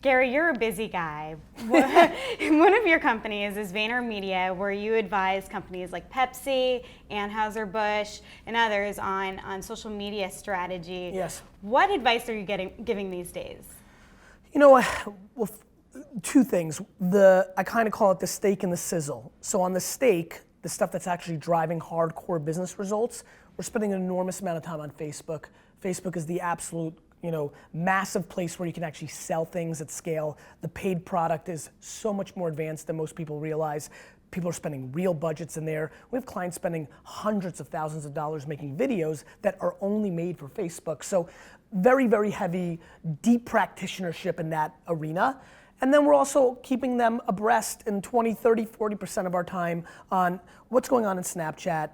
Gary, you're a busy guy. One of your companies is VaynerMedia, where you advise companies like Pepsi, Anheuser-Busch, and others on social media strategy. Yes. What advice are you giving these days? You know, well, two things. I kind of call it the steak and the sizzle. So on the steak, the stuff that's actually driving hardcore business results, we're spending an enormous amount of time on Facebook. Facebook is the absolute, massive place where you can actually sell things at scale. The paid product is so much more advanced than most people realize. People are spending real budgets in there. We have clients spending hundreds of thousands of dollars making videos that are only made for Facebook. So very, very heavy, deep practitionership in that arena. And then we're also keeping them abreast in 20, 30, 40% of our time on what's going on in Snapchat.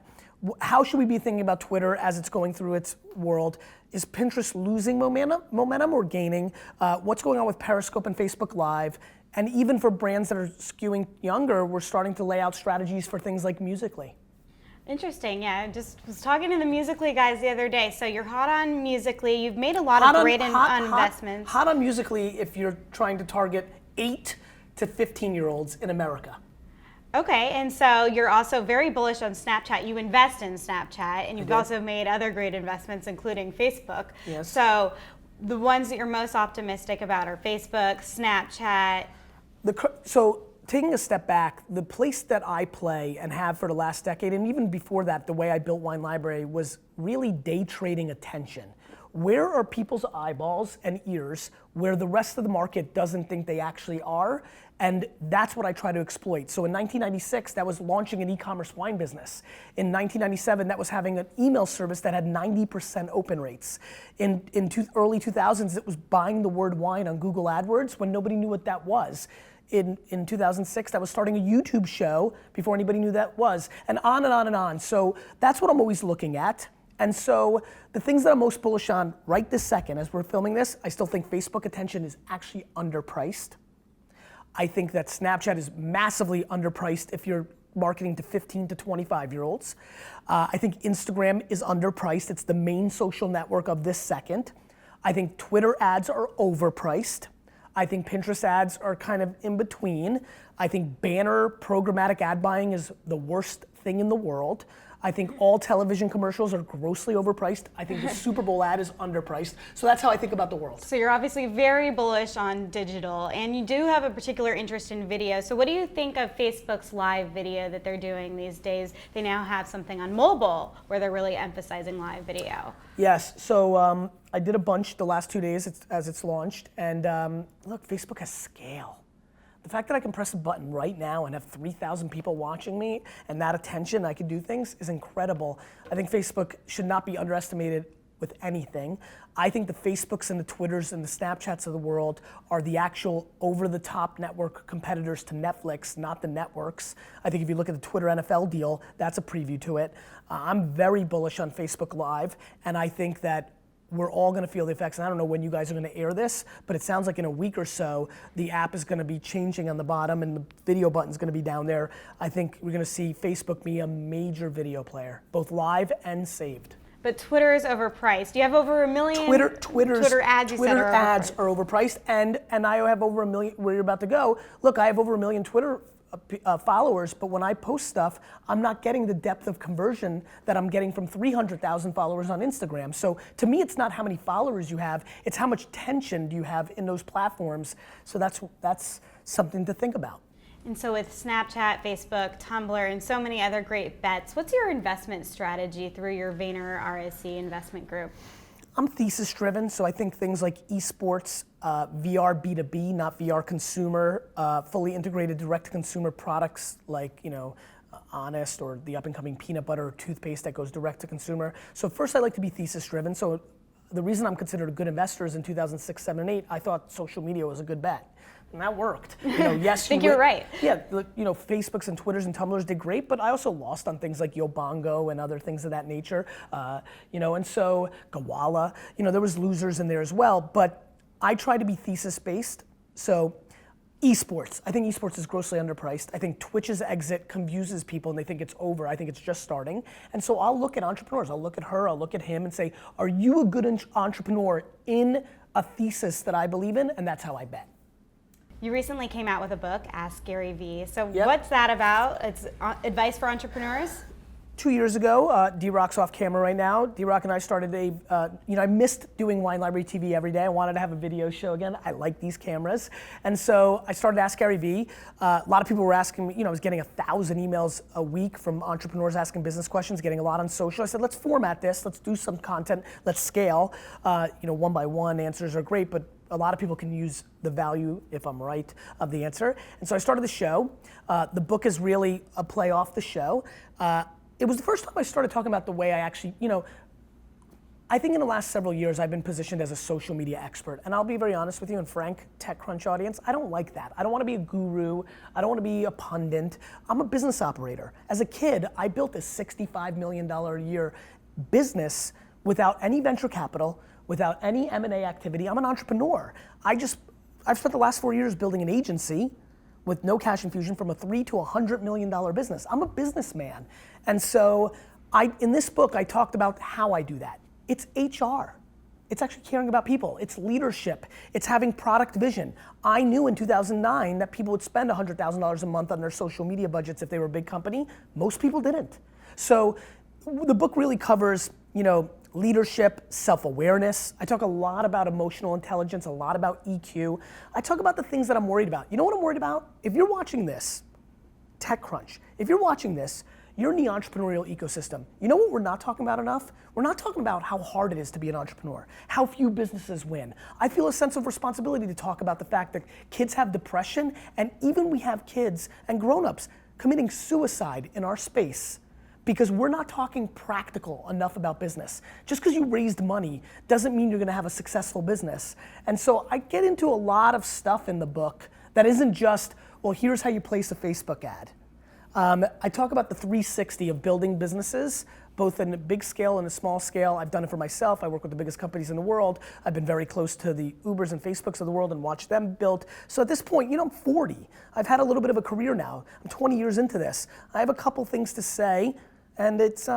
How should we be thinking about Twitter as it's going through its world? Is Pinterest losing momentum or gaining? What's going on with Periscope and Facebook Live? And even for brands that are skewing younger, we're starting to lay out strategies for things like Musical.ly. Interesting, yeah. I just was talking to the Musical.ly guys the other day. So you're hot on Musical.ly. You've made a lot of great investments. Hot on Musical.ly if you're trying to target 8 to 15-year-olds in America. Okay, and so you're also very bullish on Snapchat. You invest in Snapchat, and you've also made other great investments, including Facebook. Yes. So the ones that you're most optimistic about are Facebook, Snapchat. So taking a step back, the place that I play and have for the last decade, and even before that, the way I built Wine Library was really day trading attention. Where are people's eyeballs and ears where the rest of the market doesn't think they actually are? And that's what I try to exploit. So in 1996, that was launching an e-commerce wine business. In 1997, that was having an email service that had 90% open rates. In early 2000s, it was buying the word wine on Google AdWords when nobody knew what that was. In 2006, that was starting a YouTube show before anybody knew that was, and on and on and on. So that's what I'm always looking at. And so the things that I'm most bullish on right this second as we're filming this, I still think Facebook attention is actually underpriced. I think that Snapchat is massively underpriced if you're marketing to 15 to 25-year-olds. I think Instagram is underpriced. It's the main social network of this second. I think Twitter ads are overpriced. I think Pinterest ads are kind of in between. I think banner programmatic ad buying is the worst thing in the world. I think all television commercials are grossly overpriced. I think the Super Bowl ad is underpriced. So that's how I think about the world. So you're obviously very bullish on digital, and you do have a particular interest in video. So what do you think of Facebook's live video that they're doing these days? They now have something on mobile where they're really emphasizing live video. Yes, so I did a bunch the last 2 days as it's launched, and look, Facebook has scale. The fact that I can press a button right now and have 3,000 people watching me and that attention, I can do things, is incredible. I think Facebook should not be underestimated with anything. I think the Facebooks and the Twitters and the Snapchats of the world are the actual over-the-top network competitors to Netflix, not the networks. I think if you look at the Twitter NFL deal, that's a preview to it. I'm very bullish on Facebook Live, and I think that we're all going to feel the effects. And I don't know when you guys are going to air this, but it sounds like in a week or so, the app is going to be changing on the bottom and the video button's going to be down there. I think we're going to see Facebook be a major video player, both live and saved. But Twitter is overpriced. You have over 1 million Twitter ads are overpriced, and I have over 1 million, where you're about to go. Look, I have over 1 million Twitter followers, but when I post stuff, I'm not getting the depth of conversion that I'm getting from 300,000 followers on Instagram. So to me, it's not how many followers you have, it's how much tension do you have in those platforms. So that's something to think about. And so with Snapchat, Facebook, Tumblr, and so many other great bets, what's your investment strategy through your Vayner RSC investment group? I'm thesis driven, so I think things like esports, VR B2B, not VR consumer, fully integrated direct to consumer products like, Honest or the up and coming peanut butter or toothpaste that goes direct to consumer. So first I like to be thesis driven. So the reason I'm considered a good investor is in 2006, 7, and 8, I thought social media was a good bet. And that worked. Yes, I think you're right. Yeah, Facebooks and Twitters and Tumblrs did great, but I also lost on things like Yobongo and other things of that nature. And so Gawala, there was losers in there as well. But I try to be thesis based. So esports, I think esports is grossly underpriced. I think Twitch's exit confuses people and they think it's over. I think it's just starting. And so I'll look at entrepreneurs. I'll look at her. I'll look at him and say, are you a good entrepreneur in a thesis that I believe in? And that's how I bet. You recently came out with a book, Ask Gary Vee. So Yep. what's that about? It's advice for entrepreneurs? 2 years ago, D-Rock's off camera right now. D-Rock and I started I missed doing Wine Library TV every day. I wanted to have a video show again. I like these cameras. And so I started Ask Gary Vee. A lot of people were asking me, I was getting 1,000 emails a week from entrepreneurs asking business questions, getting a lot on social. I said, let's format this, let's do some content, let's scale. One by one answers are great, but a lot of people can use the value, if I'm right, of the answer. And so I started the show. The book is really a play off the show. It was the first time I started talking about the way I actually, I think in the last several years I've been positioned as a social media expert. And I'll be very honest with you and frank, TechCrunch audience, I don't like that. I don't want to be a guru. I don't want to be a pundit. I'm a business operator. As a kid, I built a $65 million a year business without any venture capital, without any M&A activity. I'm an entrepreneur. I've spent the last 4 years building an agency with no cash infusion from a $3 to $100 million business. I'm a businessman. And so in this book, I talked about how I do that. It's HR. It's actually caring about people. It's leadership. It's having product vision. I knew in 2009 that people would spend $100,000 a month on their social media budgets if they were a big company. Most people didn't. So the book really covers, leadership, self-awareness. I talk a lot about emotional intelligence, a lot about EQ. I talk about the things that I'm worried about. You know what I'm worried about? If you're watching this, TechCrunch, if you're watching this, you're in the entrepreneurial ecosystem. You know what we're not talking about enough? We're not talking about how hard it is to be an entrepreneur, how few businesses win. I feel a sense of responsibility to talk about the fact that kids have depression, and even we have kids and grown-ups committing suicide in our space because we're not talking practical enough about business. Just because you raised money doesn't mean you're gonna have a successful business. And so I get into a lot of stuff in the book that isn't just, well, here's how you place a Facebook ad. I talk about the 360 of building businesses, both in a big scale and a small scale. I've done it for myself. I work with the biggest companies in the world. I've been very close to the Ubers and Facebooks of the world and watched them build. So at this point, I'm 40. I've had a little bit of a career now. I'm 20 years into this. I have a couple things to say, and it's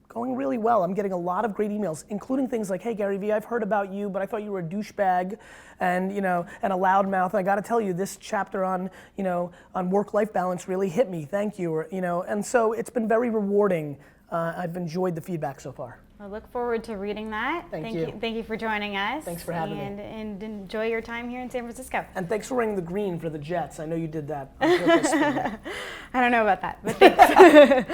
going really well. I'm getting a lot of great emails, including things like, hey, Gary Vee, I've heard about you, but I thought you were a douchebag and and a loudmouth. And I got to tell you, this chapter on work-life balance really hit me. Thank you. And so it's been very rewarding. I've enjoyed the feedback so far. I look forward to reading that. Thank you. Thank you for joining us. Thanks for having me. And enjoy your time here in San Francisco. And thanks for wearing the green for the Jets. I know you did that on purpose. I don't know about that, but thanks.